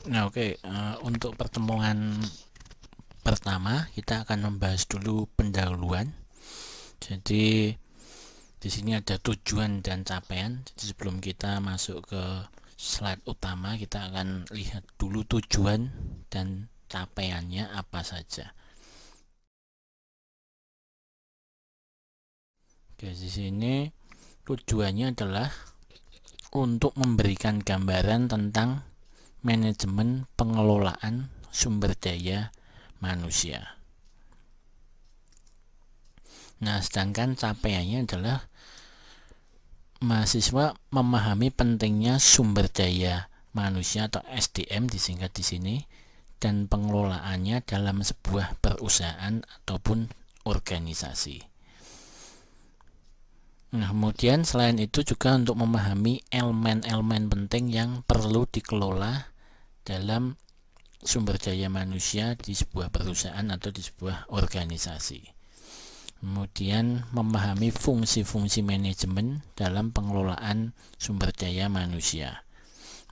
Nah, oke, untuk pertemuan pertama kita akan membahas dulu pendahuluan. Jadi di sini ada tujuan dan capaian. Jadi sebelum kita masuk ke slide utama, kita akan lihat dulu tujuan dan capaiannya apa saja. Oke, di sini tujuannya adalah untuk memberikan gambaran tentang manajemen pengelolaan sumber daya manusia. Nah, sedangkan capaiannya adalah mahasiswa memahami pentingnya sumber daya manusia atau SDM disingkat di sini dan pengelolaannya dalam sebuah perusahaan ataupun organisasi. Nah, kemudian selain itu juga untuk memahami elemen-elemen penting yang perlu dikelola dalam sumber daya manusia di sebuah perusahaan atau di sebuah organisasi. Kemudian memahami fungsi-fungsi manajemen dalam pengelolaan sumber daya manusia.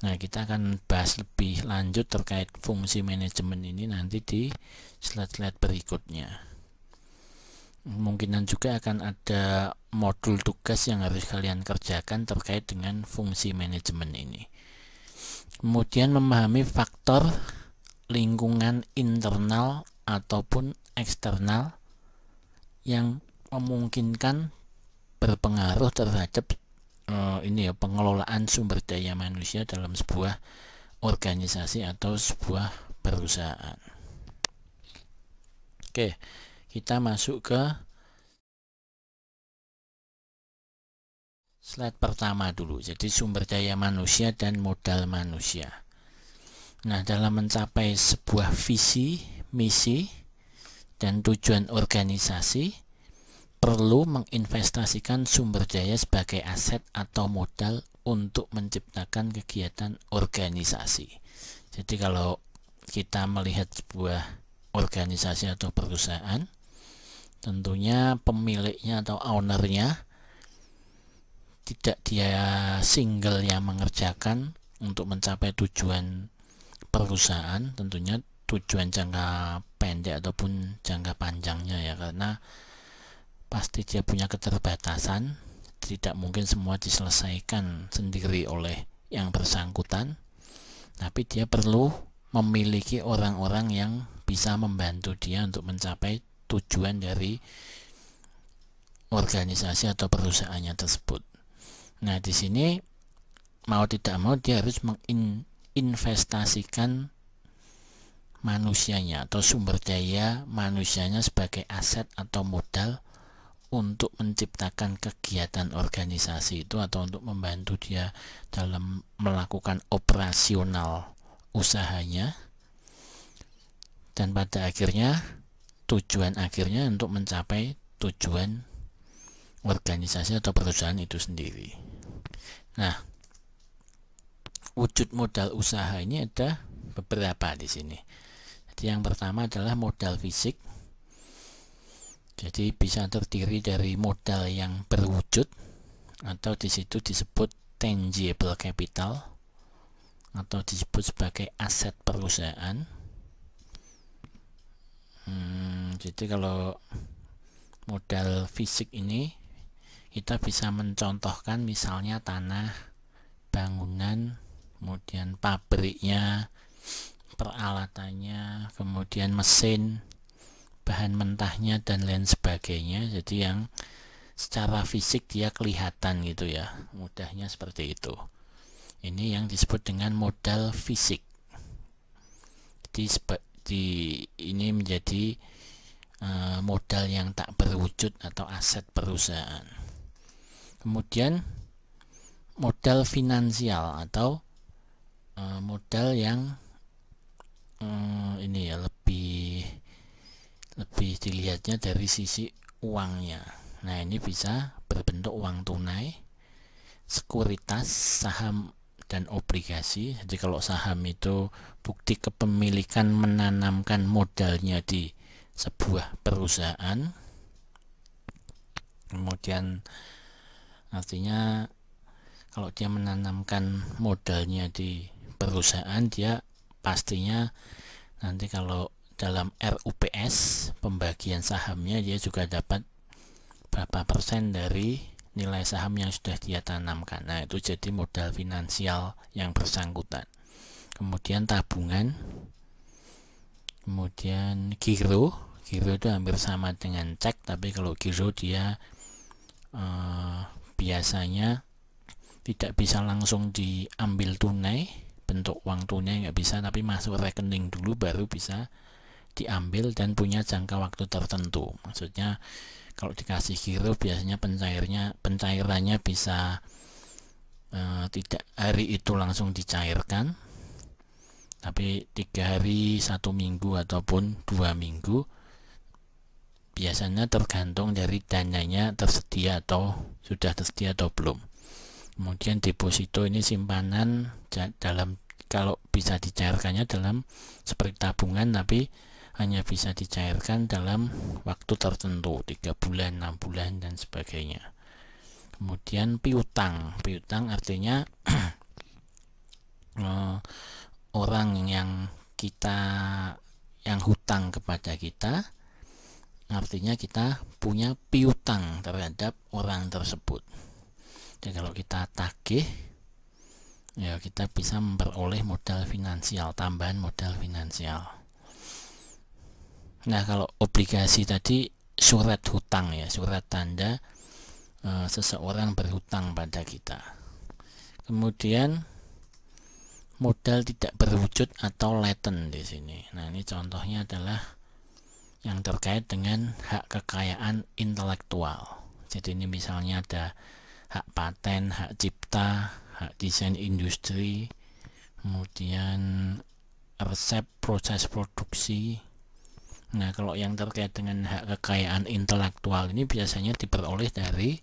Nah, kita akan bahas lebih lanjut terkait fungsi manajemen ini nanti di slide-slide berikutnya. Kemungkinan juga akan ada modul tugas yang harus kalian kerjakan terkait dengan fungsi manajemen ini. Kemudian memahami faktor lingkungan internal ataupun eksternal yang memungkinkan berpengaruh terhadap pengelolaan sumber daya manusia dalam sebuah organisasi atau sebuah perusahaan. Oke, kita masuk ke slide pertama dulu. Jadi sumber daya manusia dan modal manusia. Nah, dalam mencapai sebuah visi, misi, dan tujuan organisasi perlu menginvestasikan sumber daya sebagai aset atau modal untuk menciptakan kegiatan organisasi. Jadi kalau kita melihat sebuah organisasi atau perusahaan, tentunya pemiliknya atau ownernya tidak dia single yang mengerjakan untuk mencapai tujuan perusahaan, tentunya tujuan jangka pendek ataupun jangka panjangnya ya, karena pasti dia punya keterbatasan, tidak mungkin semua diselesaikan sendiri oleh yang bersangkutan, tapi dia perlu memiliki orang-orang yang bisa membantu dia untuk mencapai tujuan dari organisasi atau perusahaannya tersebut. Nah, di sini mau tidak mau dia harus menginvestasikan manusianya atau sumber daya manusianya sebagai aset atau modal untuk menciptakan kegiatan organisasi itu atau untuk membantu dia dalam melakukan operasional usahanya, dan pada akhirnya tujuan akhirnya untuk mencapai tujuan organisasi atau perusahaan itu sendiri. Nah, wujud modal usaha ini ada beberapa di sini. Jadi yang pertama adalah modal fisik. Jadi bisa terdiri dari modal yang berwujud atau di situ disebut tangible capital atau disebut sebagai aset perusahaan. Jadi kalau modal fisik ini kita bisa mencontohkan misalnya tanah, bangunan, kemudian pabriknya, peralatannya, kemudian mesin, bahan mentahnya dan lain sebagainya. Jadi yang secara fisik dia kelihatan gitu ya, mudahnya seperti itu. Ini yang disebut dengan modal fisik. Jadi ini menjadi modal yang tak berwujud atau aset perusahaan. Kemudian modal finansial atau modal yang ini ya lebih dilihatnya dari sisi uangnya. Nah, ini bisa berbentuk uang tunai, sekuritas, saham, dan obligasi. Jadi kalau saham itu bukti kepemilikan menanamkan modalnya di sebuah perusahaan. Kemudian artinya kalau dia menanamkan modalnya di perusahaan, dia pastinya nanti kalau dalam RUPS pembagian sahamnya dia juga dapat berapa persen dari nilai saham yang sudah dia tanamkan. Nah, itu jadi modal finansial yang bersangkutan. Kemudian tabungan, kemudian giro itu hampir sama dengan cek, tapi kalau giro dia biasanya tidak bisa langsung diambil tunai, bentuk uang tunai nggak bisa, tapi masuk rekening dulu baru bisa diambil dan punya jangka waktu tertentu. Maksudnya kalau dikasih giro biasanya pencairannya bisa tidak hari itu langsung dicairkan, tapi 3 hari, 1 minggu ataupun 2 minggu, biasanya tergantung dari dananya tersedia atau sudah tersedia atau belum. Kemudian deposito ini simpanan dalam, kalau bisa dicairkannya dalam seperti tabungan, tapi hanya bisa dicairkan dalam waktu tertentu, 3 bulan, 6 bulan dan sebagainya. Kemudian piutang artinya orang yang hutang kepada kita, artinya kita punya piutang terhadap orang tersebut. Jadi kalau kita tagih, ya kita bisa memperoleh modal finansial, tambahan modal finansial. Nah, kalau obligasi tadi surat hutang ya, surat tanda seseorang berhutang pada kita. Kemudian modal tidak berwujud atau latent di sini. Nah, ini contohnya adalah yang terkait dengan hak kekayaan intelektual. Jadi ini misalnya ada hak paten, hak cipta, hak desain industri, kemudian resep proses produksi. Nah, kalau yang terkait dengan hak kekayaan intelektual ini biasanya diperoleh dari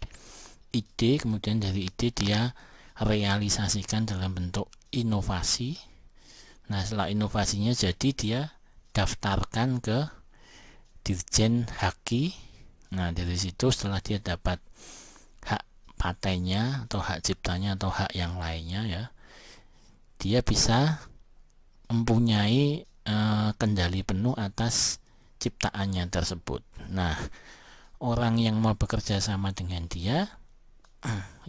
ide, kemudian dari ide dia realisasikan dalam bentuk inovasi. Nah, setelah inovasinya jadi dia daftarkan ke Dirjen Haki. Nah, dari situ setelah dia dapat hak patennya atau hak ciptanya atau hak yang lainnya ya, dia bisa mempunyai kendali penuh atas ciptaannya tersebut. Nah, orang yang mau bekerja sama dengan dia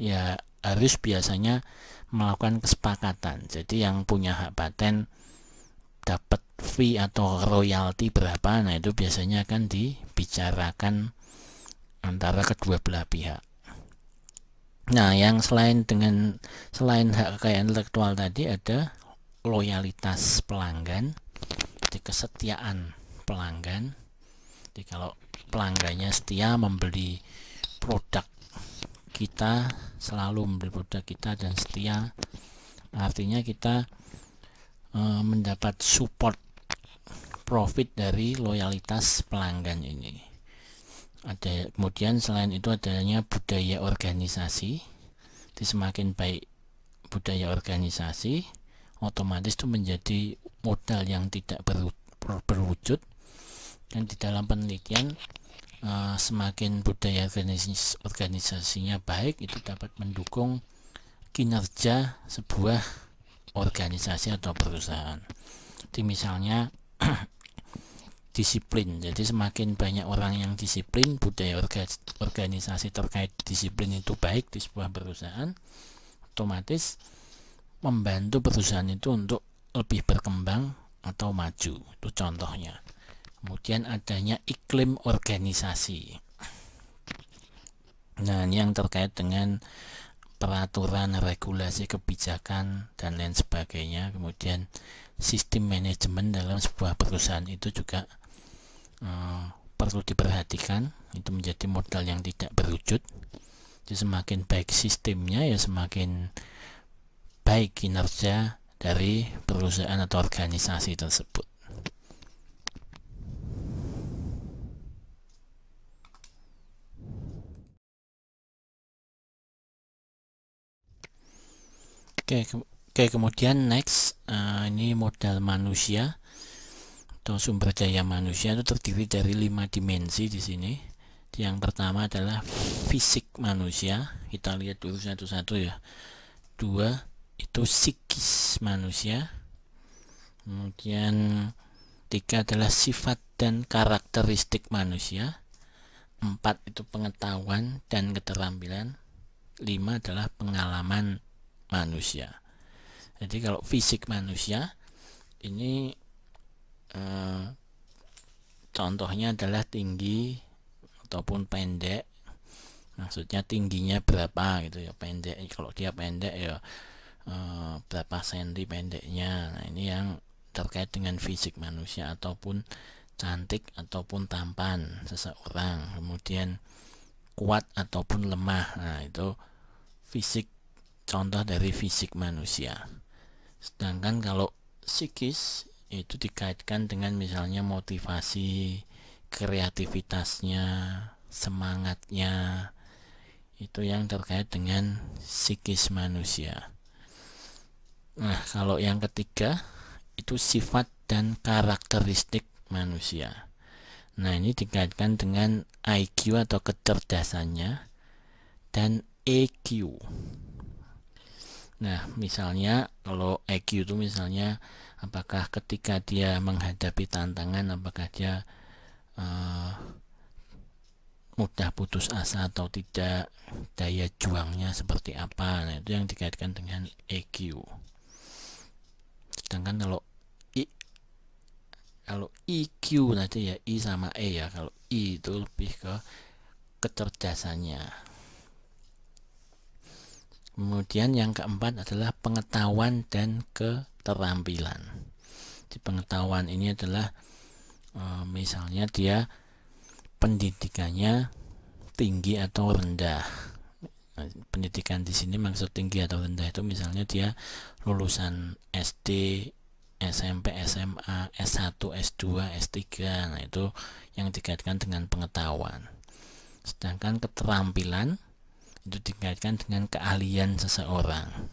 ya harus biasanya melakukan kesepakatan. Jadi yang punya hak paten dapat fee atau royalti berapa, nah itu biasanya akan dibicarakan antara kedua belah pihak. Nah, yang selain hak kekayaan intelektual tadi ada loyalitas pelanggan, jadi kesetiaan pelanggan. Jadi kalau pelanggannya setia membeli produk kita, selalu membeli produk kita dan setia, artinya kita mendapat support profit dari loyalitas pelanggan ini. Kemudian selain itu adanya budaya organisasi. Jadi semakin baik budaya organisasi, otomatis itu menjadi modal yang tidak berwujud. Dan di dalam penelitian semakin budaya organisasinya baik, itu dapat mendukung kinerja sebuah organisasi atau perusahaan. Jadi misalnya disiplin, jadi semakin banyak orang yang disiplin, budaya organisasi terkait disiplin itu baik di sebuah perusahaan, otomatis membantu perusahaan itu untuk lebih berkembang atau maju. Itu contohnya. Kemudian adanya iklim organisasi. Nah, ini yang terkait dengan peraturan, regulasi, kebijakan dan lain sebagainya. Kemudian sistem manajemen dalam sebuah perusahaan itu juga perlu diperhatikan. Itu menjadi modal yang tidak berwujud. Jadi semakin baik sistemnya ya semakin baik kinerja dari perusahaan atau organisasi tersebut. Oke, kemudian next, ini modal manusia atau sumber daya manusia itu terdiri dari 5 dimensi di sini. Yang pertama adalah fisik manusia, kita lihat dulu satu-satu ya. 2 itu psikis manusia, Kemudian 3 adalah sifat dan karakteristik manusia. 4 itu pengetahuan dan keterampilan. 5 adalah pengalaman manusia. Jadi kalau fisik manusia ini contohnya adalah tinggi ataupun pendek. Maksudnya tingginya berapa gitu ya, pendek. Kalau dia pendek ya berapa senti pendeknya. Nah, ini yang terkait dengan fisik manusia, ataupun cantik ataupun tampan seseorang. Kemudian kuat ataupun lemah. Nah, itu fisik, contoh dari fisik manusia. Sedangkan kalau psikis itu dikaitkan dengan misalnya motivasi, kreativitasnya, semangatnya, itu yang terkait dengan psikis manusia. Nah, kalau yang ketiga itu sifat dan karakteristik manusia. Nah, ini dikaitkan dengan IQ atau kecerdasannya dan EQ. Nah, misalnya kalau EQ itu misalnya apakah ketika dia menghadapi tantangan, apakah dia mudah putus asa atau tidak, daya juangnya seperti apa. Nah, itu yang dikaitkan dengan EQ. Sedangkan kalau IQ nanti ya I sama E ya. Kalau I itu lebih ke kecerdasannya. Kemudian yang keempat adalah pengetahuan dan keterampilan. Di pengetahuan ini adalah misalnya dia pendidikannya tinggi atau rendah. Nah, pendidikan di sini maksud tinggi atau rendah itu misalnya dia lulusan SD, SMP, SMA, S1, S2, S3. Nah, itu yang dikaitkan dengan pengetahuan. Sedangkan keterampilan itu dikaitkan dengan keahlian seseorang.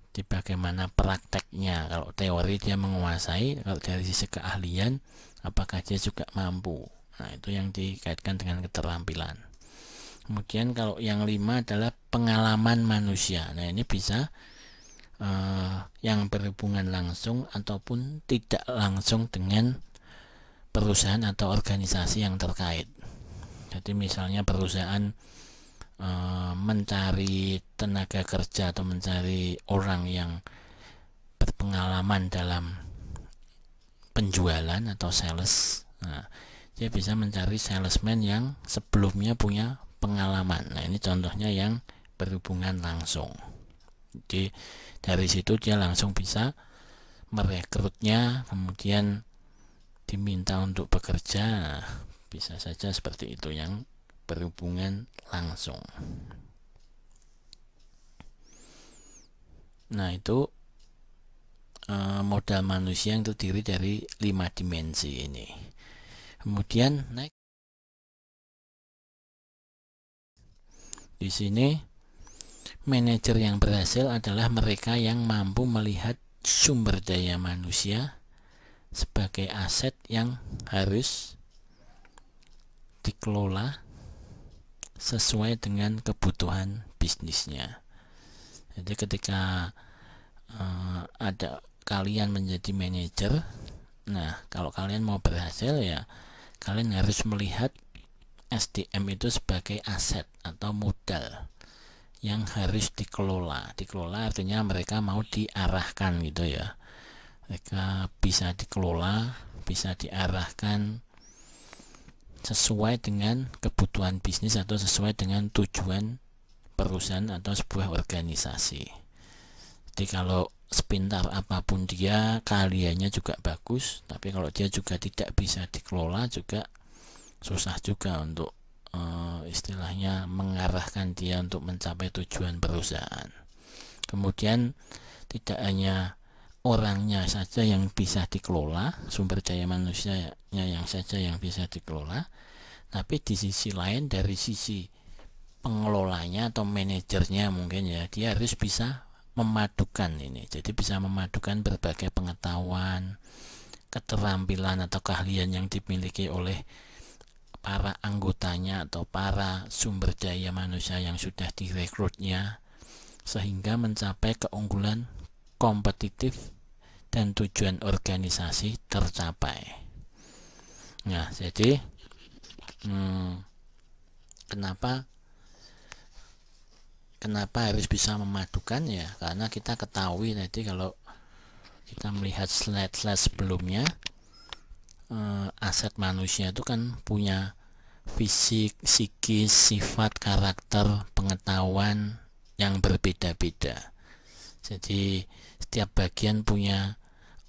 Di bagaimana prakteknya. Kalau teori dia menguasai, kalau dari sisi keahlian apakah dia juga mampu. Nah, itu yang dikaitkan dengan keterampilan. Kemudian kalau yang 5 adalah pengalaman manusia. Nah, ini bisa yang berhubungan langsung ataupun tidak langsung dengan perusahaan atau organisasi yang terkait. Jadi misalnya perusahaan mencari tenaga kerja atau mencari orang yang berpengalaman dalam penjualan atau sales. Nah, dia bisa mencari salesman yang sebelumnya punya pengalaman. Nah, ini contohnya yang berhubungan langsung. Jadi dari situ dia langsung bisa merekrutnya, kemudian diminta untuk bekerja. Nah, bisa saja seperti itu yang berhubungan langsung. Nah, itu modal manusia yang terdiri dari 5 dimensi ini. Kemudian naik di sini, manajer yang berhasil adalah mereka yang mampu melihat sumber daya manusia sebagai aset yang harus dikelola sesuai dengan kebutuhan bisnisnya. Jadi ketika ada kalian menjadi manajer, nah kalau kalian mau berhasil ya kalian harus melihat SDM itu sebagai aset atau modal yang harus dikelola. Dikelola artinya mereka mau diarahkan gitu ya. Mereka bisa dikelola, bisa diarahkan sesuai dengan kebutuhan bisnis atau sesuai dengan tujuan perusahaan atau sebuah organisasi. Jadi kalau sepintar apapun dia, keahliannya juga bagus, tapi kalau dia juga tidak bisa dikelola juga susah juga untuk istilahnya mengarahkan dia untuk mencapai tujuan perusahaan. Kemudian tidak hanya orangnya saja yang bisa dikelola, sumber daya manusianya yang saja yang bisa dikelola, tapi di sisi lain dari sisi pengelolanya atau manajernya mungkin ya, dia harus bisa memadukan ini. Jadi bisa memadukan berbagai pengetahuan, keterampilan atau keahlian yang dimiliki oleh para anggotanya atau para sumber daya manusia yang sudah direkrutnya, sehingga mencapai keunggulan kompetitif, dan tujuan organisasi tercapai. Nah, jadi kenapa harus bisa memadukan ya? Karena kita ketahui tadi kalau kita melihat slide-slide sebelumnya, aset manusia itu kan punya fisik, psikis, sifat, karakter, pengetahuan yang berbeda-beda. Jadi setiap bagian punya,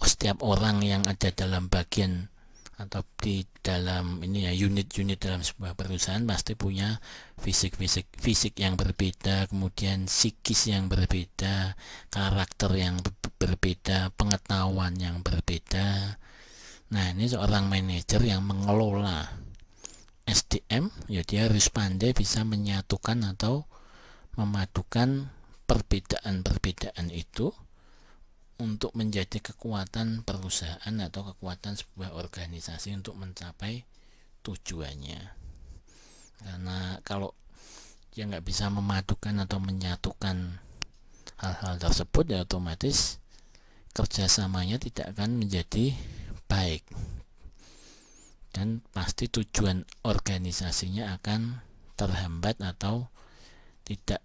setiap orang yang ada dalam bagian atau di dalam ini ya, unit-unit dalam sebuah perusahaan pasti punya fisik yang berbeda, kemudian psikis yang berbeda, karakter yang berbeda, pengetahuan yang berbeda. Nah, ini seorang manajer yang mengelola SDM, ya dia harus pandai bisa menyatukan atau memadukan perbedaan-perbedaan itu untuk menjadi kekuatan perusahaan atau kekuatan sebuah organisasi untuk mencapai tujuannya. Karena kalau dia nggak bisa memadukan atau menyatukan hal-hal tersebut, ya otomatis kerjasamanya tidak akan menjadi baik, dan pasti tujuan organisasinya akan terhambat atau tidak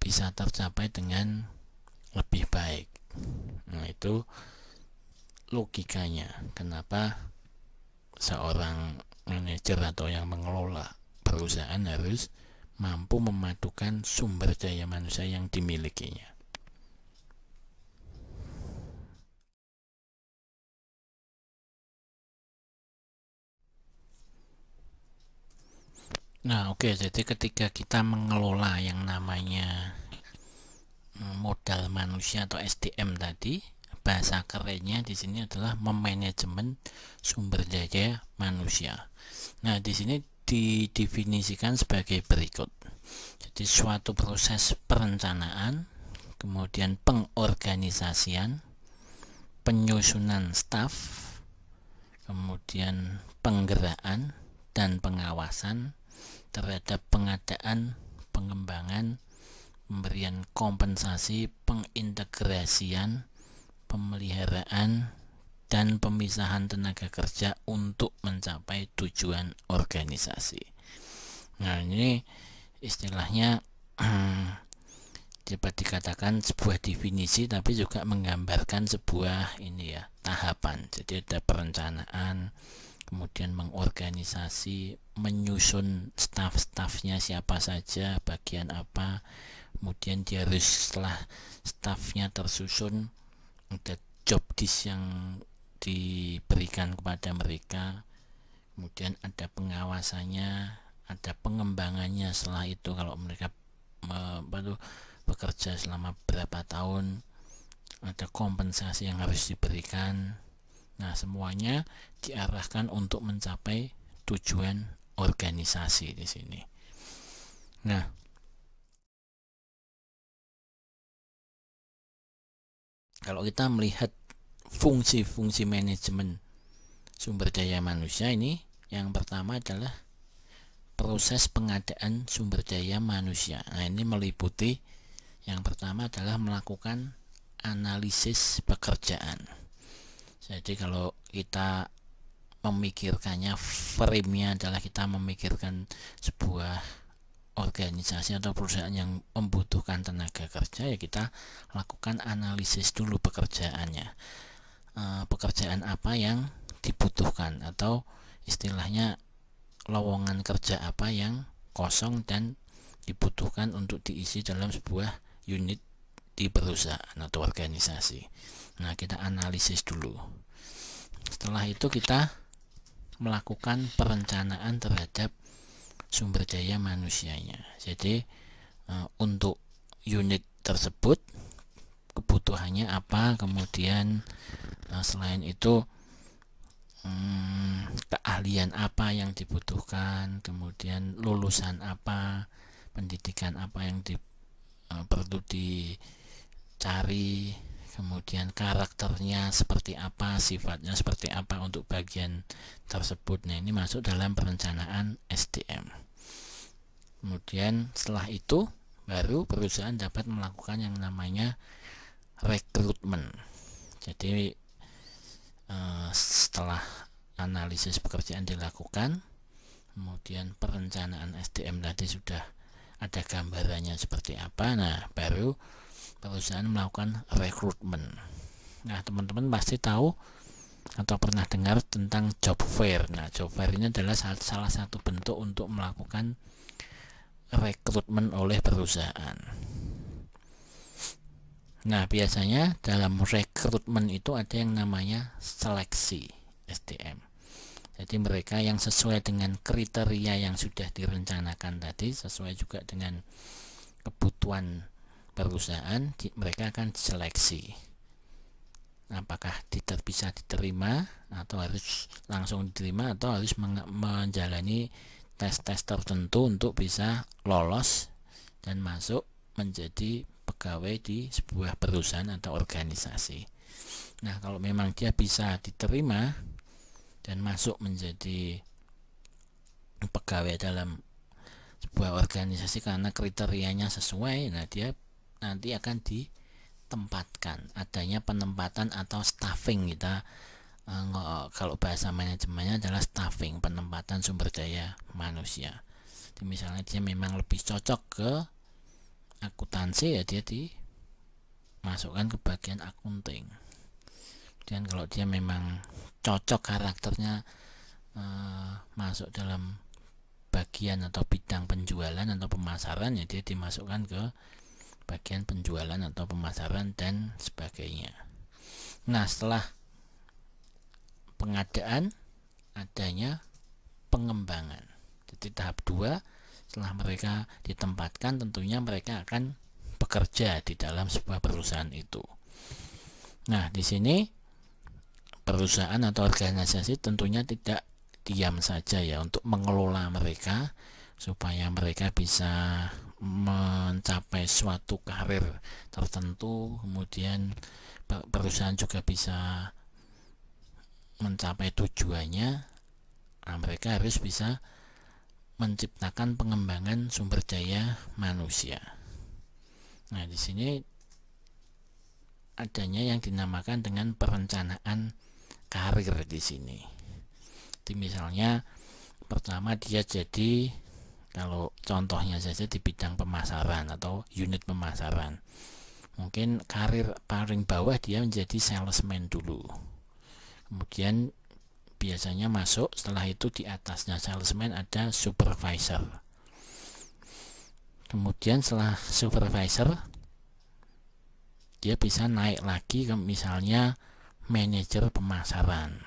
bisa tercapai dengan lebih baik. Nah, itu logikanya kenapa seorang manajer atau yang mengelola perusahaan harus mampu memadukan sumber daya manusia yang dimilikinya. Nah, oke, jadi ketika kita mengelola yang namanya modal manusia atau SDM tadi, bahasa kerennya di sini adalah memanajemen sumber daya manusia. Nah, di sini didefinisikan sebagai berikut. Jadi suatu proses perencanaan, kemudian pengorganisasian, penyusunan staf, kemudian penggeraan dan pengawasan terhadap pengadaan, pengembangan, pemberian kompensasi, pengintegrasian, pemeliharaan, dan pemisahan tenaga kerja untuk mencapai tujuan organisasi. Nah, ini istilahnya dapat dikatakan sebuah definisi, tapi juga menggambarkan sebuah ini ya, tahapan. Jadi ada perencanaan, kemudian mengorganisasi, menyusun staf-stafnya siapa saja, bagian apa, kemudian dia harus setelah stafnya tersusun ada job disk yang diberikan kepada mereka, kemudian ada pengawasannya, ada pengembangannya setelah itu kalau mereka bekerja selama berapa tahun, ada kompensasi yang harus diberikan. Nah, semuanya diarahkan untuk mencapai tujuan organisasi di sini. Nah, kalau kita melihat fungsi-fungsi manajemen sumber daya manusia ini, yang pertama adalah proses pengadaan sumber daya manusia. Nah, ini meliputi yang pertama adalah melakukan analisis pekerjaan. Jadi kalau kita memikirkannya, frame-nya adalah kita memikirkan sebuah organisasi atau perusahaan yang membutuhkan tenaga kerja, ya kita lakukan analisis dulu pekerjaannya. Pekerjaan apa yang dibutuhkan, atau istilahnya lowongan kerja apa yang kosong dan dibutuhkan untuk diisi dalam sebuah unit di perusahaan atau organisasi. Nah, kita analisis dulu. Setelah itu kita melakukan perencanaan terhadap sumber daya manusianya. Jadi untuk unit tersebut kebutuhannya apa, kemudian selain itu keahlian apa yang dibutuhkan, kemudian lulusan apa, pendidikan apa yang perlu dicari, kemudian karakternya seperti apa, sifatnya seperti apa untuk bagian tersebut. Nah, ini masuk dalam perencanaan SDM. Kemudian setelah itu baru perusahaan dapat melakukan yang namanya rekrutmen. Jadi setelah analisis pekerjaan dilakukan, kemudian perencanaan SDM tadi sudah ada gambarannya seperti apa, nah baru perusahaan melakukan rekrutmen. Nah, teman-teman pasti tahu atau pernah dengar tentang job fair. Nah, job fair ini adalah salah satu bentuk untuk melakukan rekrutmen oleh perusahaan. Nah, biasanya dalam rekrutmen itu ada yang namanya seleksi SDM. Jadi mereka yang sesuai dengan kriteria yang sudah direncanakan tadi, sesuai juga dengan kebutuhan perusahaan, mereka akan diseleksi. Apakah bisa diterima atau harus langsung diterima atau harus menjalani tes-tes tertentu untuk bisa lolos dan masuk menjadi pegawai di sebuah perusahaan atau organisasi. Nah, kalau memang dia bisa diterima dan masuk menjadi pegawai dalam sebuah organisasi karena kriterianya sesuai, nah dia nanti akan ditempatkan, adanya penempatan atau staffing. Kita kalau bahasa manajemennya adalah staffing, penempatan sumber daya manusia. Jadi misalnya dia memang lebih cocok ke akuntansi, ya dia dimasukkan ke bagian akunting. Dan kalau dia memang cocok karakternya masuk dalam bagian atau bidang penjualan atau pemasaran, ya dia dimasukkan ke bagian penjualan atau pemasaran dan sebagainya. Nah, setelah pengadaan, adanya pengembangan. Jadi tahap 2, setelah mereka ditempatkan, tentunya mereka akan bekerja di dalam sebuah perusahaan itu. Nah, di sini perusahaan atau organisasi tentunya tidak diam saja ya untuk mengelola mereka supaya mereka bisa mencapai suatu karir tertentu, kemudian perusahaan juga bisa mencapai tujuannya. Nah, mereka harus bisa menciptakan pengembangan sumber daya manusia. Nah, di sini adanya yang dinamakan dengan perencanaan karir di sini. Jadi misalnya pertama dia jadi, kalau contohnya saja di bidang pemasaran atau unit pemasaran, mungkin karir paling bawah dia menjadi salesman dulu. Kemudian biasanya masuk, setelah itu di atasnya salesman ada supervisor. Kemudian setelah supervisor dia bisa naik lagi ke misalnya manajer pemasaran.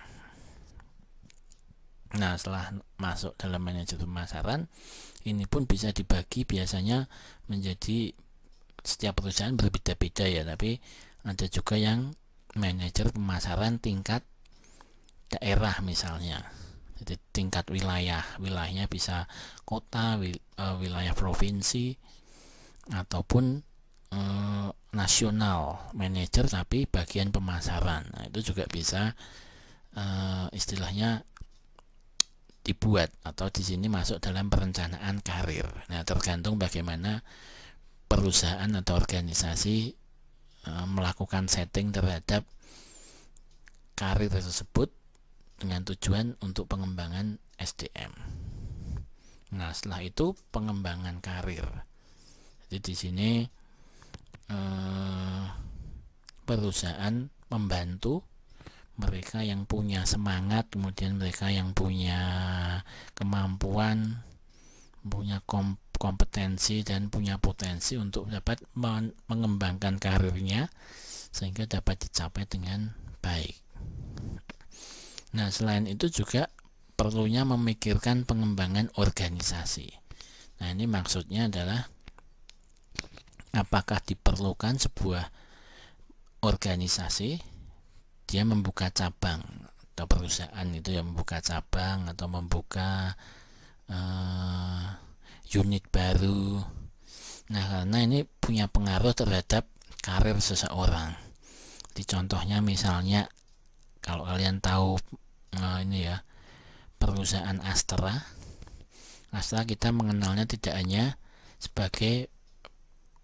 Nah, setelah masuk dalam manajer pemasaran, ini pun bisa dibagi biasanya menjadi, setiap perusahaan berbeda-beda ya, tapi ada juga yang manajer pemasaran tingkat daerah misalnya. Jadi tingkat wilayahnya bisa kota, wilayah provinsi, ataupun nasional, manajer tapi bagian pemasaran. Nah, itu juga bisa istilahnya dibuat atau di sini masuk dalam perencanaan karir. Nah, tergantung bagaimana perusahaan atau organisasi melakukan setting terhadap karir tersebut dengan tujuan untuk pengembangan SDM. Nah, setelah itu pengembangan karir. Jadi di sini perusahaan membantu mereka yang punya semangat, kemudian mereka yang punya kemampuan, punya kompetensi dan punya potensi untuk dapat mengembangkan karirnya sehingga dapat dicapai dengan baik. Nah, selain itu juga perlunya memikirkan pengembangan organisasi. Nah, ini maksudnya adalah apakah diperlukan sebuah organisasi dia membuka cabang, atau perusahaan itu yang membuka cabang atau membuka unit baru. Nah, karena ini punya pengaruh terhadap karir seseorang. Di contohnya misalnya, kalau kalian tahu ini ya, perusahaan Astra kita mengenalnya tidak hanya sebagai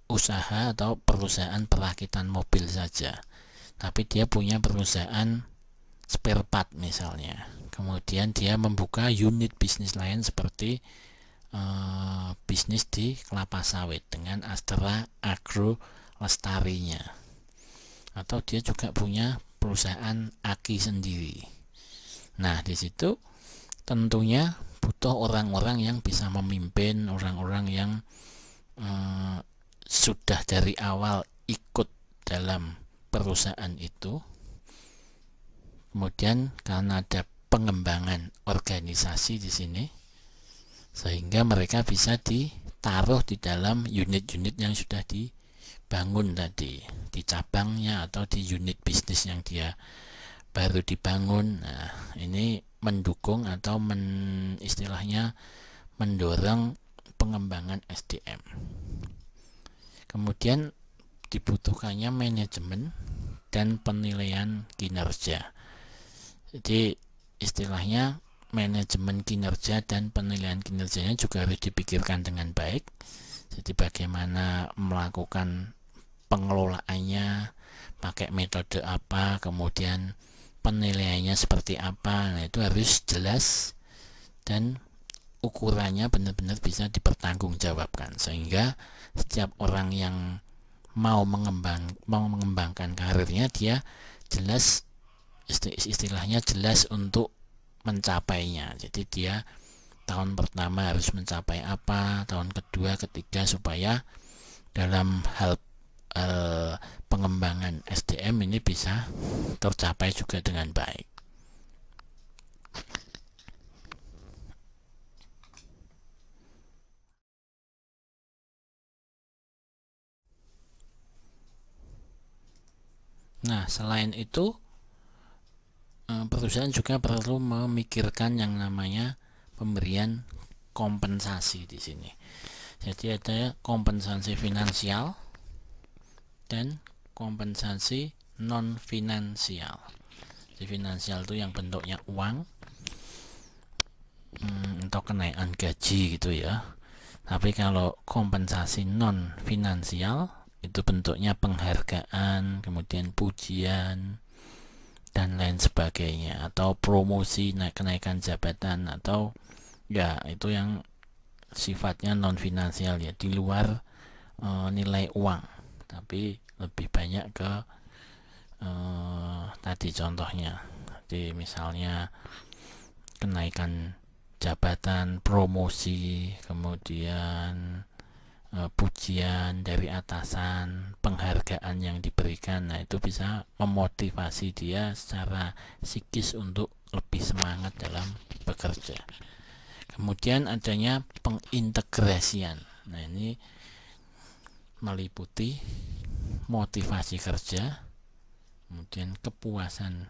usaha atau perusahaan perakitan mobil saja, tapi dia punya perusahaan spare part misalnya. Kemudian dia membuka unit bisnis lain seperti bisnis di kelapa sawit dengan Astra Agro Lestarinya, atau dia juga punya perusahaan aki sendiri. Nah, di situ tentunya butuh orang-orang yang bisa memimpin, orang-orang yang sudah dari awal ikut dalam perusahaan itu. Kemudian karena ada pengembangan organisasi di sini, sehingga mereka bisa ditaruh di dalam unit-unit yang sudah dibangun tadi, di cabangnya atau di unit bisnis yang dia baru dibangun. Nah, ini mendukung atau istilahnya mendorong pengembangan SDM. Kemudian dibutuhkannya manajemen dan penilaian kinerja. Jadi istilahnya manajemen kinerja dan penilaian kinerjanya juga harus dipikirkan dengan baik. Jadi bagaimana melakukan pengelolaannya, pakai metode apa, kemudian penilaiannya seperti apa. Nah, itu harus jelas dan ukurannya benar-benar bisa dipertanggungjawabkan, sehingga setiap orang yang mau mengembangkan karirnya, dia jelas, istilahnya jelas untuk mencapainya. Jadi dia tahun pertama harus mencapai apa, tahun kedua, ketiga, supaya dalam hal pengembangan SDM ini bisa tercapai juga dengan baik. Nah, selain itu perusahaan juga perlu memikirkan yang namanya pemberian kompensasi di sini. Jadi ada kompensasi finansial dan kompensasi non finansial. Jadi finansial itu yang bentuknya uang atau kenaikan gaji gitu ya. Tapi kalau kompensasi non finansial itu bentuknya penghargaan, kemudian pujian dan lain sebagainya, atau promosi, kenaikan jabatan, atau ya itu yang sifatnya non finansial ya, di luar nilai uang, tapi lebih banyak ke tadi contohnya. Jadi misalnya kenaikan jabatan, promosi, kemudian pujian dari atasan, penghargaan yang diberikan. Nah, itu bisa memotivasi dia secara psikis untuk lebih semangat dalam bekerja. Kemudian adanya pengintegrasian. Nah, ini meliputi motivasi kerja, kemudian kepuasan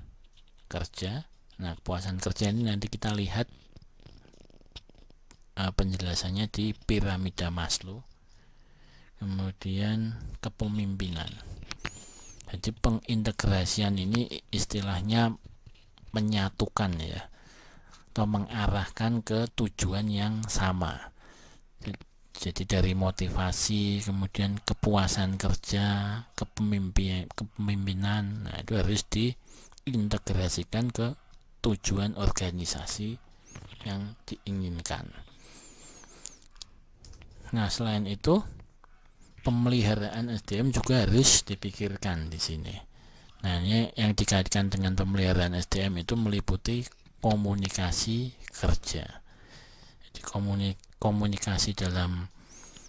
kerja. Nah, kepuasan kerja ini nanti kita lihat penjelasannya di piramida Maslow. Kemudian kepemimpinan. Jadi pengintegrasian ini istilahnya menyatukan ya, atau mengarahkan ke tujuan yang sama. Jadi dari motivasi, kemudian kepuasan kerja, kepemimpinan, nah itu harus diintegrasikan ke tujuan organisasi yang diinginkan. Nah, selain itu pemeliharaan SDM juga harus dipikirkan di sini. Nah, ini yang dikaitkan dengan pemeliharaan SDM itu meliputi komunikasi kerja. Jadi komunikasi dalam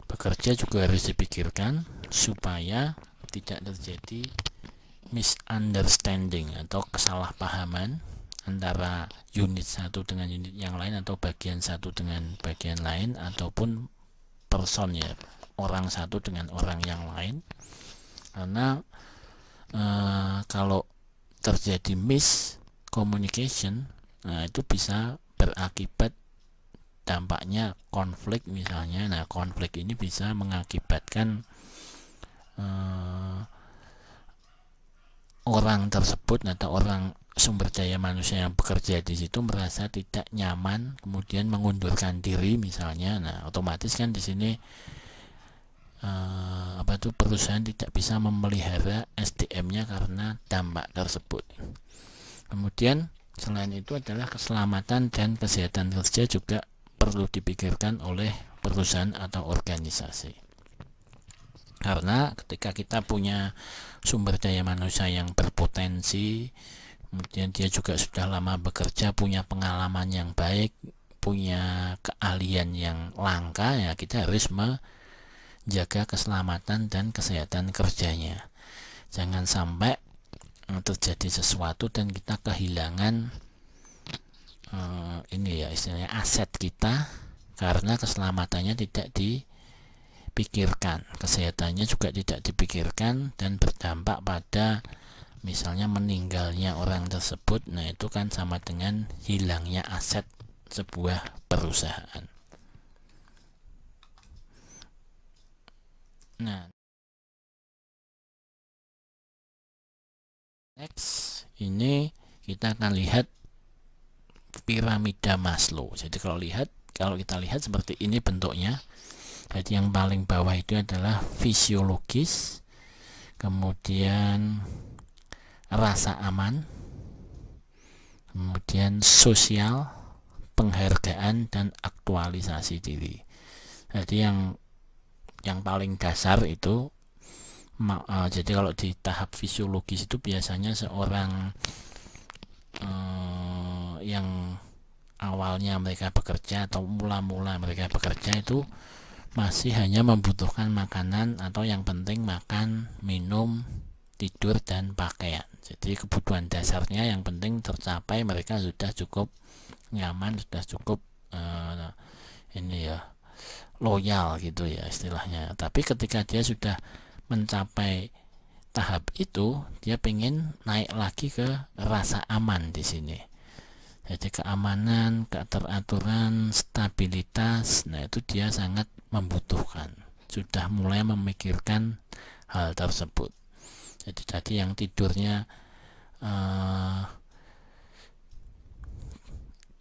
bekerja juga harus dipikirkan supaya tidak terjadi misunderstanding atau kesalahpahaman antara unit satu dengan unit yang lain, atau bagian satu dengan bagian lain, ataupun person ya, orang satu dengan orang yang lain. Karena kalau terjadi miscommunication, nah itu bisa berakibat dampaknya konflik misalnya. Nah, konflik ini bisa mengakibatkan orang tersebut atau orang sumber daya manusia yang bekerja di situ merasa tidak nyaman, kemudian mengundurkan diri misalnya. Nah, otomatis kan di sini perusahaan tidak bisa memelihara SDM-nya karena dampak tersebut. Kemudian selain itu adalah keselamatan dan kesehatan kerja juga perlu dipikirkan oleh perusahaan atau organisasi. Karena ketika kita punya sumber daya manusia yang berpotensi, kemudian dia juga sudah lama bekerja, punya pengalaman yang baik, punya keahlian yang langka, ya kita harus menjaga keselamatan dan kesehatan kerjanya. Jangan sampai terjadi sesuatu dan kita kehilangan istilahnya aset kita karena keselamatannya tidak dipikirkan, kesehatannya juga tidak dipikirkan dan berdampak pada misalnya meninggalnya orang tersebut. Nah, itu kan sama dengan hilangnya aset sebuah perusahaan. Nah, next ini kita akan lihat piramida Maslow. Jadi kalau kita lihat seperti ini bentuknya. Jadi yang paling bawah itu adalah fisiologis, kemudian rasa aman, kemudian sosial, penghargaan, dan aktualisasi diri. Jadi yang paling dasar itu jadi kalau di tahap fisiologis itu biasanya seorang yang awalnya mereka bekerja atau mula-mula mereka bekerja itu masih hanya membutuhkan makanan atau yang penting makan, minum, tidur, dan pakaian. Jadi kebutuhan dasarnya yang penting tercapai, mereka sudah cukup nyaman, sudah cukup loyal gitu ya istilahnya. Tapi ketika dia sudah mencapai tahap itu, dia pengen naik lagi ke rasa aman di sini. Jadi keamanan, keteraturan, stabilitas, nah itu dia sangat membutuhkan. Sudah mulai memikirkan hal tersebut. Jadi tadi yang tidurnya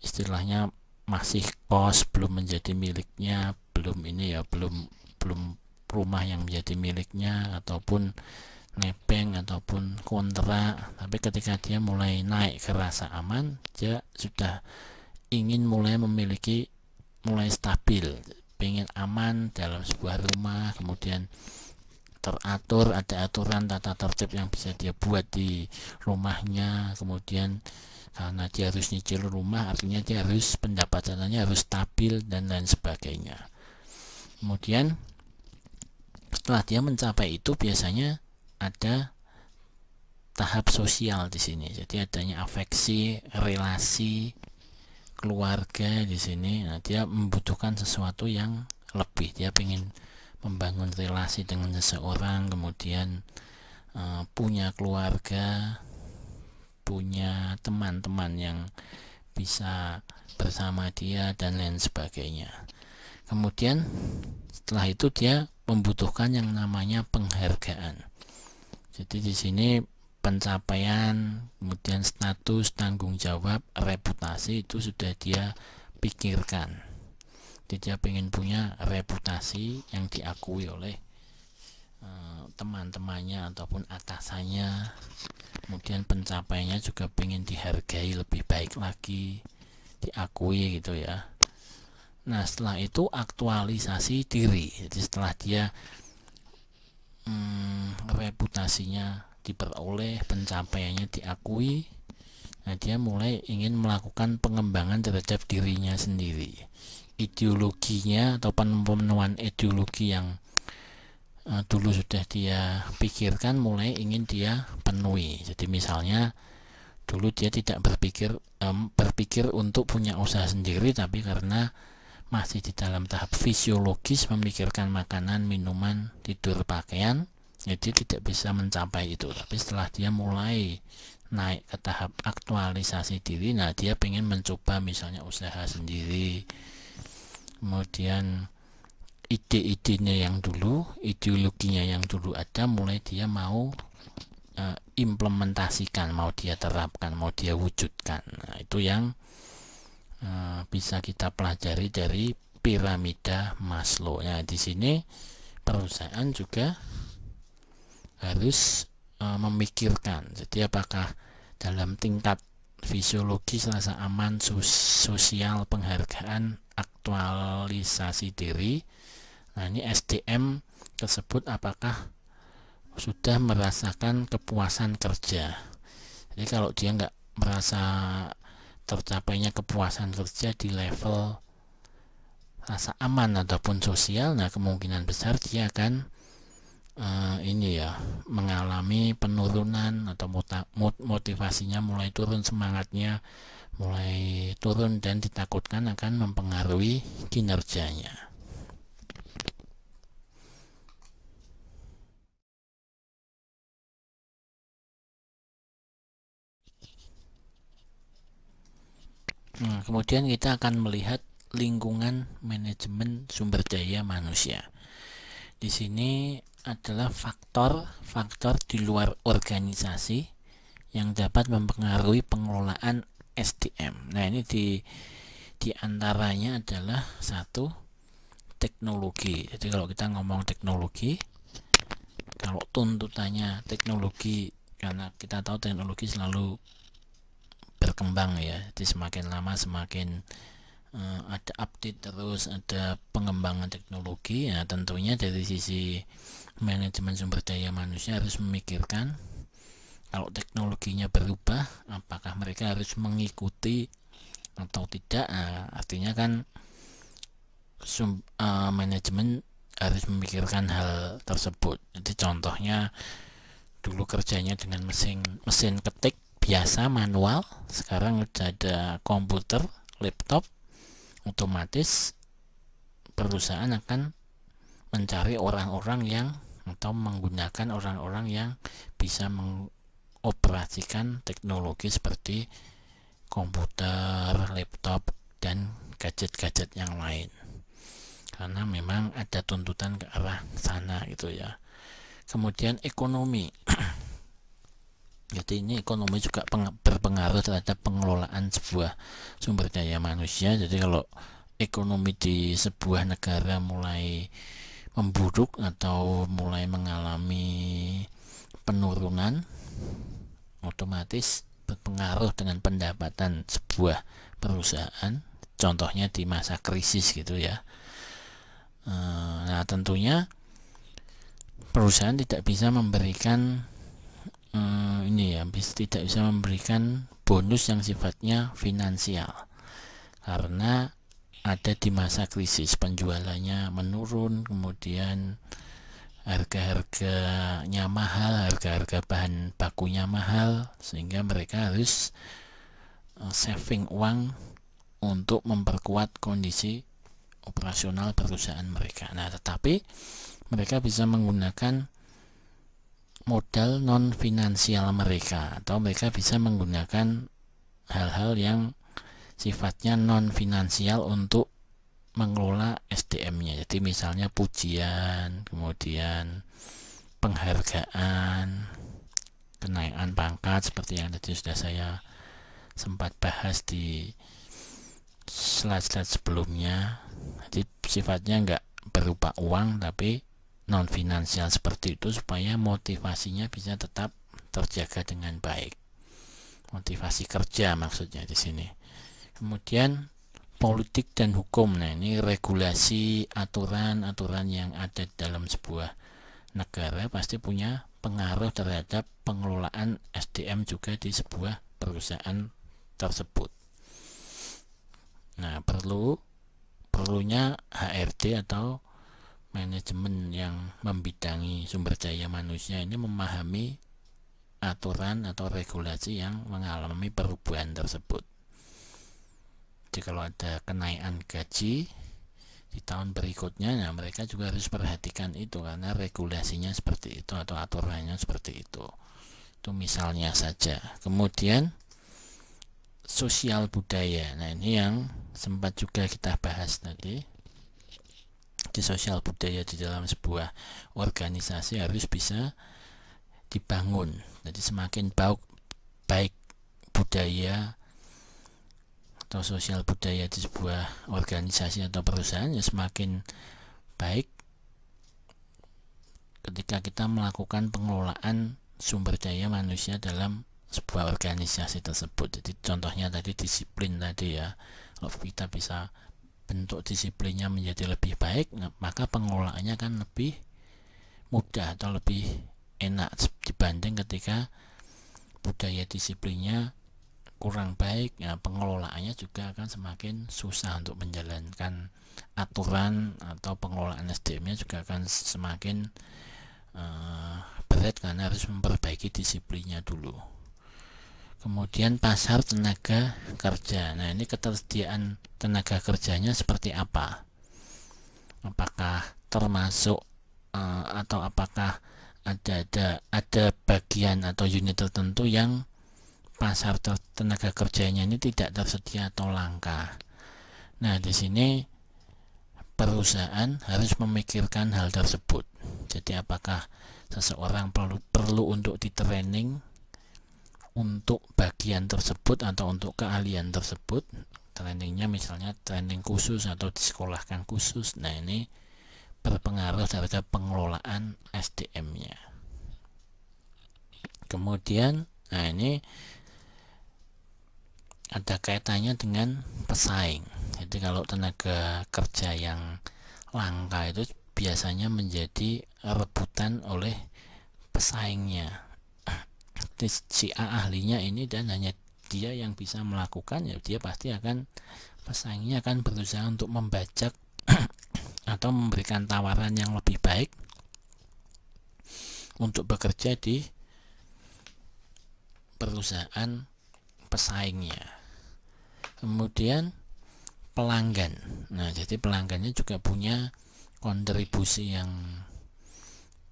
istilahnya masih kos, belum menjadi miliknya, belum rumah yang menjadi miliknya ataupun nepeng ataupun kontrak. Tapi ketika dia mulai naik ke rasa aman, dia sudah ingin mulai stabil, pengen aman dalam sebuah rumah, kemudian teratur, ada aturan tata tertib yang bisa dia buat di rumahnya. Kemudian karena dia harus nyicil rumah, artinya dia harus pendapatannya harus stabil dan lain sebagainya. Kemudian setelah dia mencapai itu, biasanya ada tahap sosial di sini. Jadi adanya afeksi, relasi, keluarga di sini. Nah, dia membutuhkan sesuatu yang lebih. Dia ingin membangun relasi dengan seseorang, kemudian punya keluarga, punya teman-teman yang bisa bersama dia dan lain sebagainya. Kemudian setelah itu dia membutuhkan yang namanya penghargaan. Jadi di sini pencapaian, kemudian status, tanggung jawab, reputasi itu sudah dia pikirkan. Jadi dia ingin punya reputasi yang diakui oleh teman-temannya ataupun atasannya. Kemudian pencapaiannya juga ingin dihargai lebih baik lagi, diakui gitu ya. Nah, setelah itu aktualisasi diri. Jadi setelah dia reputasinya diperoleh, pencapaiannya diakui, nah dia mulai ingin melakukan pengembangan terhadap dirinya sendiri. Ideologinya atau pemenuhan ideologi yang dulu sudah dia pikirkan mulai ingin dia penuhi. Jadi misalnya dulu dia tidak berpikir untuk punya usaha sendiri, tapi karena masih di dalam tahap fisiologis memikirkan makanan, minuman, tidur, pakaian, jadi tidak bisa mencapai itu. Tapi setelah dia mulai naik ke tahap aktualisasi diri, nah dia pengen mencoba misalnya usaha sendiri, kemudian ide-idenya yang dulu, ideologinya yang dulu ada, mulai dia mau implementasikan, mau dia terapkan, mau dia wujudkan. Nah, itu yang bisa kita pelajari dari piramida Maslow. Nah, di sini perusahaan juga harus memikirkan. Jadi apakah dalam tingkat fisiologis, rasa aman, sosial, penghargaan, aktualisasi diri, nah ini SDM tersebut apakah sudah merasakan kepuasan kerja. Jadi kalau dia nggak merasa tercapainya kepuasan kerja di level rasa aman ataupun sosial, nah kemungkinan besar dia akan mengalami penurunan atau motivasinya mulai turun, semangatnya mulai turun, dan ditakutkan akan mempengaruhi kinerjanya. Nah, kemudian kita akan melihat lingkungan manajemen sumber daya manusia. Di sini adalah faktor-faktor di luar organisasi yang dapat mempengaruhi pengelolaan SDM. Nah, ini di antaranya adalah satu, teknologi. Jadi kalau kita ngomong teknologi, kalau tuntutannya teknologi, karena kita tahu teknologi selalu berkembang ya, jadi semakin lama semakin ada update terus, ada pengembangan teknologi. Ya tentunya dari sisi manajemen sumber daya manusia harus memikirkan kalau teknologinya berubah, apakah mereka harus mengikuti atau tidak. Nah, artinya kan manajemen harus memikirkan hal tersebut. Jadi contohnya dulu kerjanya dengan mesin ketik biasa manual, sekarang udah ada komputer, laptop, otomatis perusahaan akan mencari orang-orang yang atau menggunakan orang-orang yang bisa mengoperasikan teknologi seperti komputer, laptop, dan gadget-gadget yang lain, karena memang ada tuntutan ke arah sana gitu ya. Kemudian ekonomi. Jadi ini ekonomi juga berpengaruh terhadap pengelolaan sebuah sumber daya manusia. Jadi kalau ekonomi di sebuah negara mulai memburuk atau mulai mengalami penurunan, otomatis berpengaruh dengan pendapatan sebuah perusahaan. Contohnya di masa krisis gitu ya. Nah tentunya perusahaan tidak bisa memberikan tidak bisa memberikan bonus yang sifatnya finansial, karena ada di masa krisis, penjualannya menurun, kemudian harga-harganya mahal, harga-harga bahan bakunya mahal, sehingga mereka harus saving uang untuk memperkuat kondisi operasional perusahaan mereka. Nah, tetapi mereka bisa menggunakan modal non finansial mereka, atau mereka bisa menggunakan hal-hal yang sifatnya non finansial untuk mengelola SDM-nya. Jadi misalnya pujian, kemudian penghargaan, kenaikan pangkat seperti yang tadi sudah saya sempat bahas di slide-slide sebelumnya. Jadi sifatnya nggak berupa uang tapi non finansial seperti itu, supaya motivasinya bisa tetap terjaga dengan baik. Motivasi kerja maksudnya di sini. Kemudian politik dan hukum. Nah, ini regulasi, aturan-aturan yang ada dalam sebuah negara pasti punya pengaruh terhadap pengelolaan SDM juga di sebuah perusahaan tersebut. Nah, perlunya HRD atau manajemen yang membidangi sumber daya manusia ini memahami aturan atau regulasi yang mengalami perubahan tersebut. Jadi kalau ada kenaikan gaji di tahun berikutnya, nah mereka juga harus perhatikan itu, karena regulasinya seperti itu atau aturannya seperti itu. Itu misalnya saja. Kemudian sosial budaya. Nah, ini yang sempat juga kita bahas tadi. Di sosial budaya di dalam sebuah organisasi harus bisa dibangun. Jadi semakin baik budaya atau sosial budaya di sebuah organisasi atau perusahaan, ya semakin baik ketika kita melakukan pengelolaan sumber daya manusia dalam sebuah organisasi tersebut. Jadi contohnya tadi disiplin tadi ya, kalau kita bisa bentuk disiplinnya menjadi lebih baik, maka pengelolaannya kan lebih mudah atau lebih enak dibanding ketika budaya disiplinnya kurang baik, ya pengelolaannya juga akan semakin susah untuk menjalankan aturan, atau pengelolaan SDM-nya juga akan semakin berat karena harus memperbaiki disiplinnya dulu. Kemudian pasar tenaga kerja. Nah, ini ketersediaan tenaga kerjanya seperti apa? Apakah termasuk atau apakah ada bagian atau unit tertentu yang pasar tenaga kerjanya ini tidak tersedia atau langka? Nah, di sini perusahaan harus memikirkan hal tersebut. Jadi apakah seseorang perlu untuk di-training untuk bagian tersebut atau untuk keahlian tersebut. Trainingnya misalnya training khusus atau disekolahkan khusus. Nah, ini berpengaruh terhadap pengelolaan SDM-nya. Kemudian, nah ini ada kaitannya dengan pesaing. Jadi kalau tenaga kerja yang langka itu biasanya menjadi rebutan oleh pesaingnya. Si A ahlinya ini dan hanya dia yang bisa melakukan, ya dia pasti akan, pesaingnya akan berusaha untuk membajak atau memberikan tawaran yang lebih baik untuk bekerja di perusahaan pesaingnya. Kemudian pelanggan. Nah, jadi pelanggannya juga punya kontribusi yang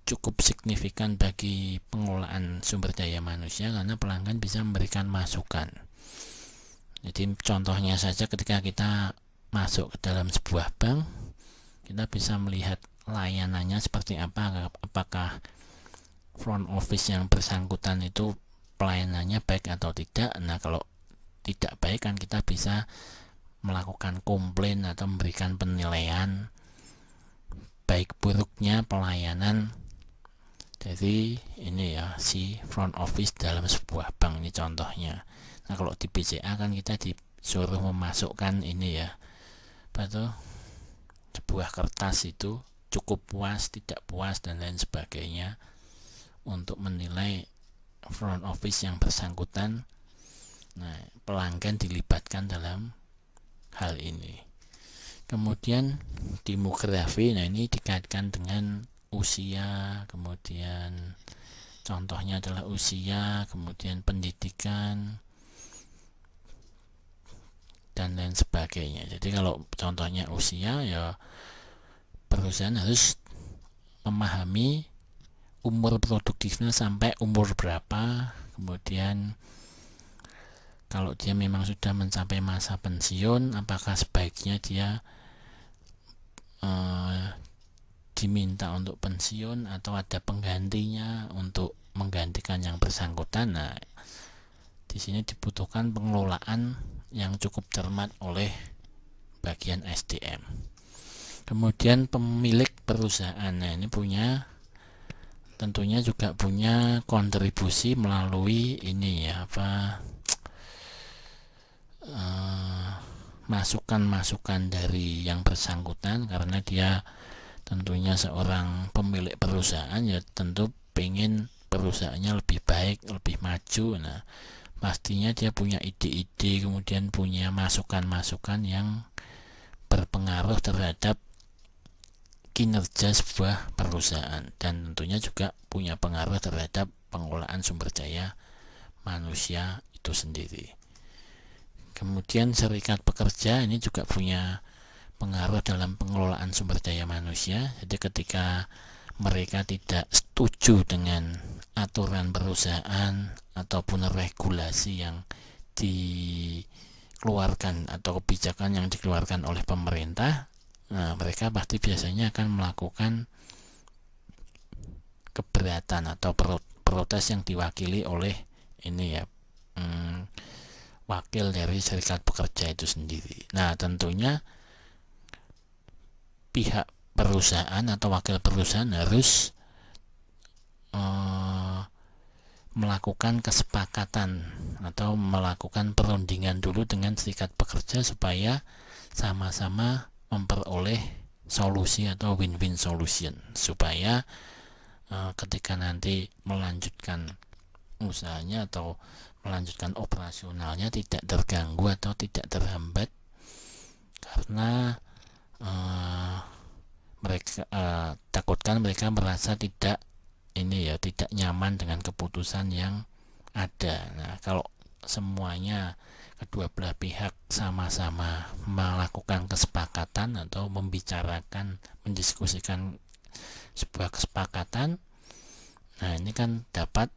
cukup signifikan bagi pengelolaan sumber daya manusia, karena pelanggan bisa memberikan masukan. Jadi contohnya saja ketika kita masuk ke dalam sebuah bank, kita bisa melihat layanannya seperti apa, apakah front office yang bersangkutan itu pelayanannya baik atau tidak. Nah, kalau tidak baik kan kita bisa melakukan komplain atau memberikan penilaian baik buruknya pelayanan dari ini ya, si front office dalam sebuah bank. Ini contohnya. Nah, kalau di BCA kan kita disuruh memasukkan ini ya, apa tuh, sebuah kertas itu cukup puas, tidak puas, dan lain sebagainya untuk menilai front office yang bersangkutan. Nah, pelanggan dilibatkan dalam hal ini. Kemudian demografi. Nah, ini dikaitkan dengan usia, kemudian contohnya adalah usia, kemudian pendidikan, dan lain sebagainya. Jadi kalau contohnya usia, ya perusahaan harus memahami umur produktifnya sampai umur berapa. Kemudian kalau dia memang sudah mencapai masa pensiun, apakah sebaiknya dia diminta untuk pensiun atau ada penggantinya untuk menggantikan yang bersangkutan. Nah, di sini dibutuhkan pengelolaan yang cukup cermat oleh bagian SDM. Kemudian pemilik perusahaan. Nah, ini tentunya juga punya kontribusi melalui ini ya, masukan-masukan dari yang bersangkutan, karena dia tentunya seorang pemilik perusahaan, ya tentu pengen perusahaannya lebih baik, lebih maju. Nah, pastinya dia punya ide-ide, kemudian punya masukan-masukan yang berpengaruh terhadap kinerja sebuah perusahaan, dan tentunya juga punya pengaruh terhadap pengelolaan sumber daya manusia itu sendiri. Kemudian serikat pekerja ini juga punya pengaruh dalam pengelolaan sumber daya manusia. Jadi ketika mereka tidak setuju dengan aturan perusahaan ataupun regulasi yang dikeluarkan atau kebijakan yang dikeluarkan oleh pemerintah, nah mereka pasti biasanya akan melakukan keberatan atau protes yang diwakili oleh ini ya, wakil dari serikat pekerja itu sendiri. Nah, tentunya pihak perusahaan atau wakil perusahaan harus melakukan kesepakatan atau melakukan perundingan dulu dengan serikat pekerja supaya sama-sama memperoleh solusi atau win-win solution, supaya ketika nanti melanjutkan usahanya atau melanjutkan operasionalnya tidak terganggu atau tidak terhambat, karena mereka takutkan mereka merasa tidak nyaman dengan keputusan yang ada. Nah, kalau semuanya kedua belah pihak sama-sama melakukan kesepakatan atau membicarakan, mendiskusikan sebuah kesepakatan, nah ini kan dapat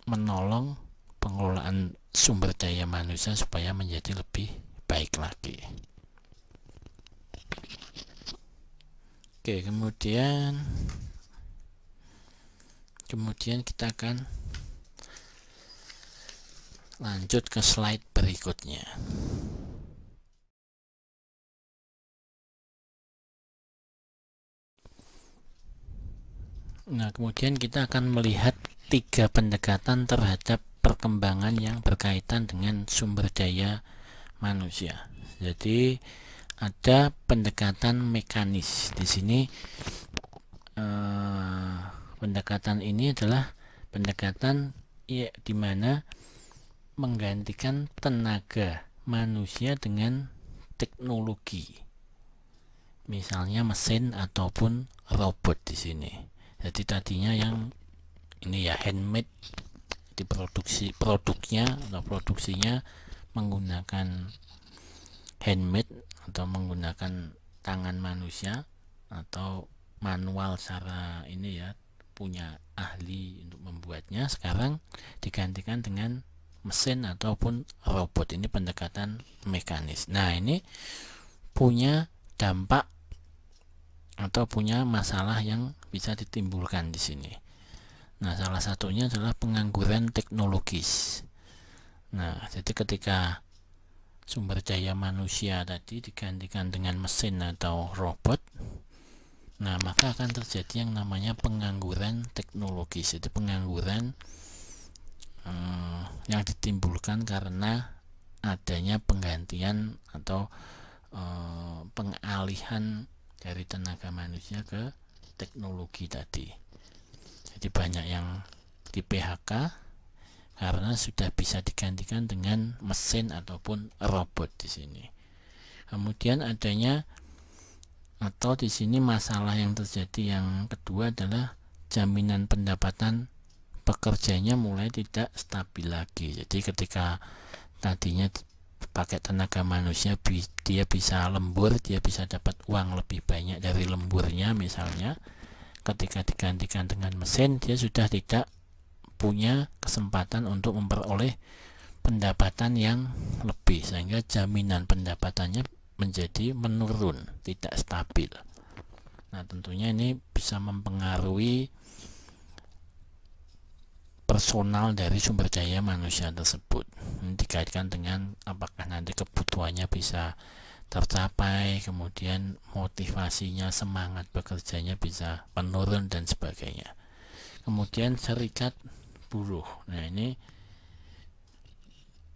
menolong pengelolaan sumber daya manusia supaya menjadi lebih baik lagi. Oke, kemudian kita akan lanjut ke slide berikutnya. Nah, kemudian kita akan melihat 3 pendekatan terhadap perkembangan yang berkaitan dengan sumber daya manusia. Jadi ada pendekatan mekanis di sini. Pendekatan ini adalah pendekatan di mana menggantikan tenaga manusia dengan teknologi, misalnya mesin ataupun robot di sini. Jadi tadinya yang ini ya handmade, produknya menggunakan handmade atau menggunakan tangan manusia atau manual secara ini ya, punya ahli untuk membuatnya. Sekarang digantikan dengan mesin ataupun robot. Ini pendekatan mekanis. Nah, ini punya dampak atau punya masalah yang bisa ditimbulkan di sini. Nah, salah satunya adalah pengangguran teknologis. Nah, jadi ketika sumber daya manusia tadi digantikan dengan mesin atau robot, nah maka akan terjadi yang namanya pengangguran teknologis. Itu pengangguran yang ditimbulkan karena adanya penggantian atau pengalihan dari tenaga manusia ke teknologi tadi. Jadi banyak yang di PHK karena sudah bisa digantikan dengan mesin ataupun robot di sini. Kemudian adanya atau di sini masalah yang terjadi yang kedua adalah jaminan pendapatan pekerjanya mulai tidak stabil lagi. Jadi ketika tadinya pakai tenaga manusia, dia bisa lembur, dia bisa dapat uang lebih banyak dari lemburnya misalnya. Ketika digantikan dengan mesin, dia sudah tidak punya kesempatan untuk memperoleh pendapatan yang lebih, sehingga jaminan pendapatannya menjadi menurun, tidak stabil. Nah, tentunya ini bisa mempengaruhi personal dari sumber daya manusia tersebut. Ini dikaitkan dengan apakah nanti kebutuhannya bisa tercapai, kemudian motivasinya, semangat bekerjanya bisa menurun dan sebagainya. Kemudian serikat buruh. Nah, ini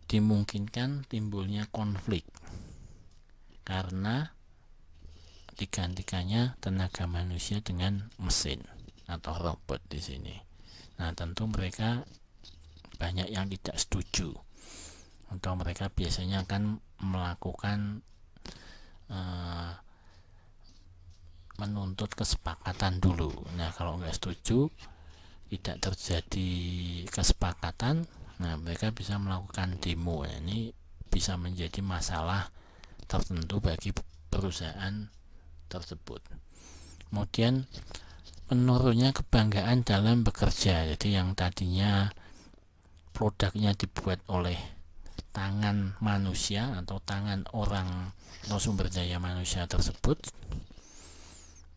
dimungkinkan timbulnya konflik karena digantikannya tenaga manusia dengan mesin atau robot di sini. Nah, tentu mereka banyak yang tidak setuju, atau mereka biasanya akan melakukan menuntut kesepakatan dulu. Nah, kalau nggak setuju, tidak terjadi kesepakatan, nah mereka bisa melakukan demo. Nah, ini bisa menjadi masalah tertentu bagi perusahaan tersebut. Kemudian menurunnya kebanggaan dalam bekerja. Jadi yang tadinya produknya dibuat oleh tangan manusia atau tangan orang atau sumber daya manusia tersebut,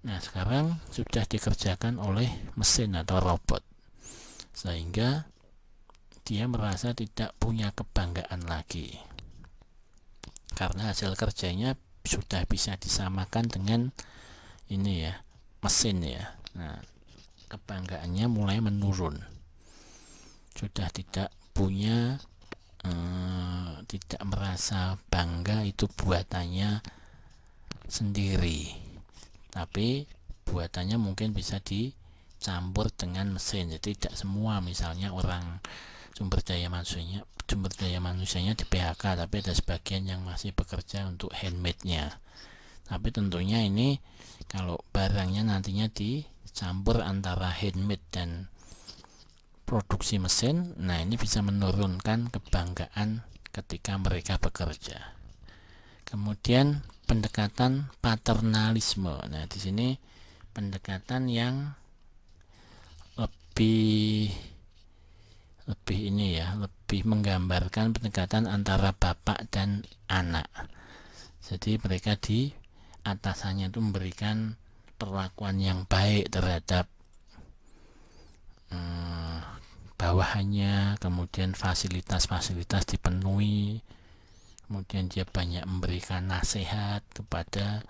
nah sekarang sudah dikerjakan oleh mesin atau robot, sehingga dia merasa tidak punya kebanggaan lagi karena hasil kerjanya sudah bisa disamakan dengan ini ya, mesin ya. Nah, kebanggaannya mulai menurun, sudah tidak punya tidak merasa bangga itu buatannya sendiri, tapi buatannya mungkin bisa dicampur dengan mesin. Jadi tidak semua, misalnya orang sumber daya manusianya di PHK, tapi ada sebagian yang masih bekerja untuk handmade-nya. Tapi tentunya ini kalau barangnya nantinya dicampur antara handmade dan produksi mesin, nah ini bisa menurunkan kebanggaan ketika mereka bekerja. Kemudian pendekatan paternalisme. Nah, di sini pendekatan yang lebih menggambarkan pendekatan antara bapak dan anak. Jadi mereka di atasannya itu memberikan perlakuan yang baik terhadap bawahannya, kemudian fasilitas-fasilitas dipenuhi, kemudian dia banyak memberikan nasihat kepada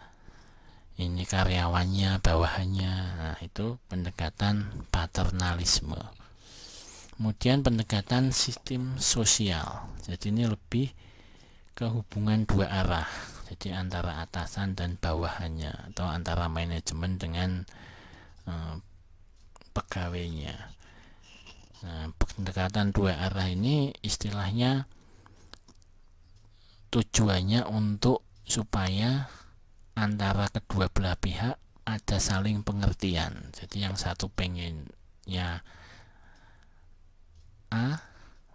ini karyawannya, bawahannya. Nah, itu pendekatan paternalisme. Kemudian pendekatan sistem sosial. Jadi ini lebih ke hubungan dua arah, jadi antara atasan dan bawahannya, atau antara manajemen dengan pegawainya. Nah, pendekatan dua arah ini istilahnya tujuannya untuk supaya antara kedua belah pihak ada saling pengertian. Jadi yang satu pengennya A,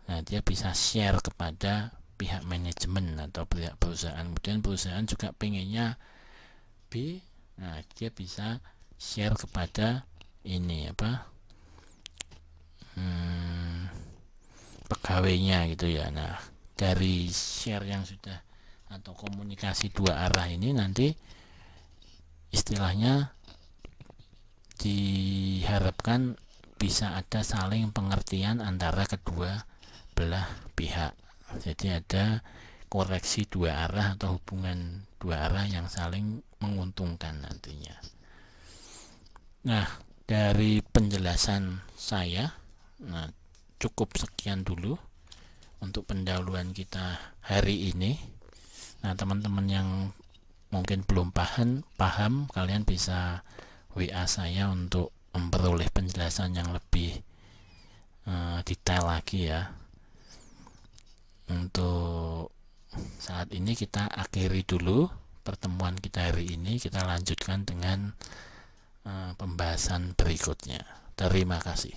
nah dia bisa share kepada pihak manajemen atau pihak perusahaan. Kemudian perusahaan juga pengennya B, nah dia bisa share kepada ini pegawainya gitu ya. Nah, dari share yang sudah atau komunikasi dua arah ini nanti istilahnya diharapkan bisa ada saling pengertian antara kedua belah pihak. Jadi ada koreksi dua arah atau hubungan dua arah yang saling menguntungkan nantinya. Nah, dari penjelasan saya, nah cukup sekian dulu untuk pendahuluan kita hari ini. Nah, teman-teman yang mungkin belum paham, kalian bisa WA saya untuk memperoleh penjelasan yang lebih detail lagi ya. Untuk saat ini kita akhiri dulu pertemuan kita hari ini, kita lanjutkan dengan pembahasan berikutnya. Terima kasih.